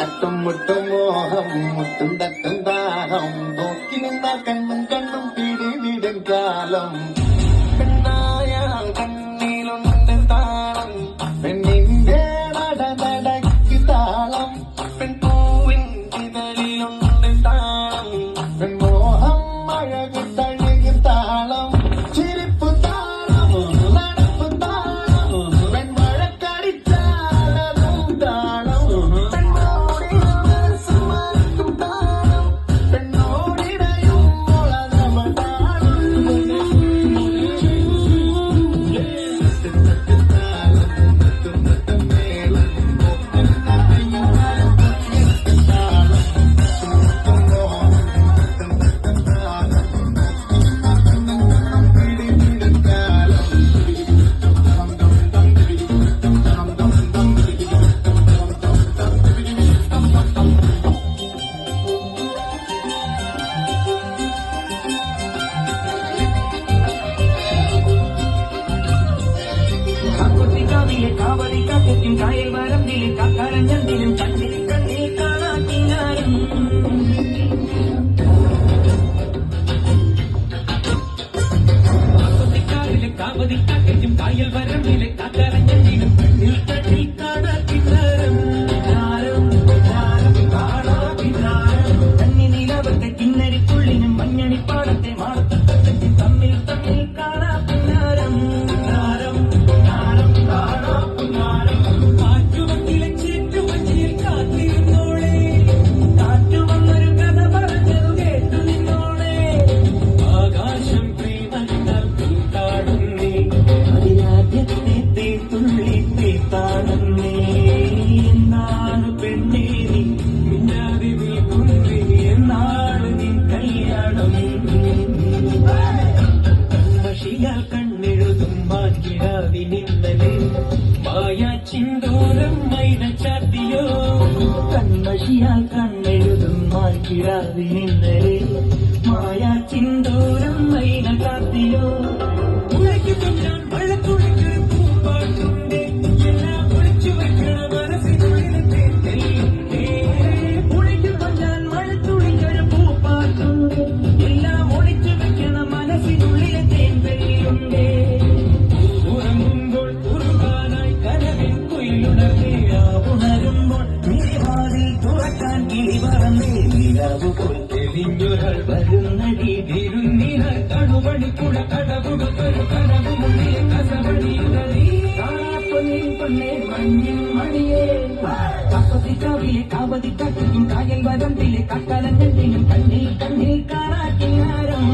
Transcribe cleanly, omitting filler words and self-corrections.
அட்டும் முட்டும் மோகம் முட்டும் தட்டும் தாகம் நோக்கி நின்றால் கண்ணும் கண்ணும் பிடி விடுங்காலம் பெண்ணாயால் கண்ணிலுண்டு தாளம் பெண்ணின் நடக்கு தாளம் பெண் பூவின் இதழிலுண்டு தாளம் பெண் மோகம் அழகு தழுகு தாளம் சிரிப்பு தாளம் நடப்பு தாளம் பெண் வழக்கடித்தாளம் தாளம் பெண்ணோடிடும் தாளம் பெண்ணோடிடையும் உலகம் காவடி காக்கத்தின் காயல் வரம்பிலே காக்கரஞ்சந்திலும் கண்ணில் கண்ணில் காணாட்டினாரும் காவடி காக்கத்தின் காயல் வரம்பிலே காக்கரஞ்சந்திலும் கண்ணில் கண்ணில் காணாட்டினாரும் கண்ணி நிலவத்தை கிண்ணறி புள்ளினும் மஞ்சணி பாடத்தை மாடத்தின் தம்மில் தம்மில் காணாட்டினாரும் நாரம் நாரம் காணா കൺമഷിയാൽ കണ്ണെഴുതും മാറ്റിടാവിനിന്നലെ മായാ ചിന്തൂരം മൈന ചാത്തിയോ കൺമഷിയാൽ കണ്ണെഴുതും മാറ്റിടാവിനിന്നലെ മായാ ചിന്തൂരം മൈന ചാത്തിയോ ഉழைക്കും ഞാൻ വഴക്കുഴയ്ക്കൊരു പൂപ്പാട്ടുണ്ട് എല്ലാം ഒളിച്ചു വെക്കണ മനസ്സിനുള്ളിലെ തേൻ ഉழைക്കും ഞാൻ മഴത്തുള്ളിക്കൊരു പൂപ്പാട്ടുണ്ട് എല്ലാം ഒളിച്ചു വെക്കണ മനസ്സിനുള്ളിലെ തേൻവെളിയുണ്ട് ഉറങ്ങുമ്പോൾ ഉറുകാനായി കനവിൻ കുയിലുണർന്നേ ഉണരുമ്പോൾ നിലവാതിൽ തുറക്കാൻ കിളി പറന്നേ നിലവ് പോൽ തെളിഞ്ഞൊരാൾ വരുന്നടി തിരുന്നിനാൽ കടുവണിക്കുട കടവുകത്തൊരു കടവുമുള്ളിൽ കസവടിയുന്നതീ പൊന്നേ മഞ്ഞിൻ മണിയേ കാപ്പത്തി കാവിലെ കാവതി കാട്ടിലും കായൽ വരമ്പിലെ കക്കലഞ്ഞിനും കണ്ണിൽ കണ്ണിൽ കാണാക്കിയാരം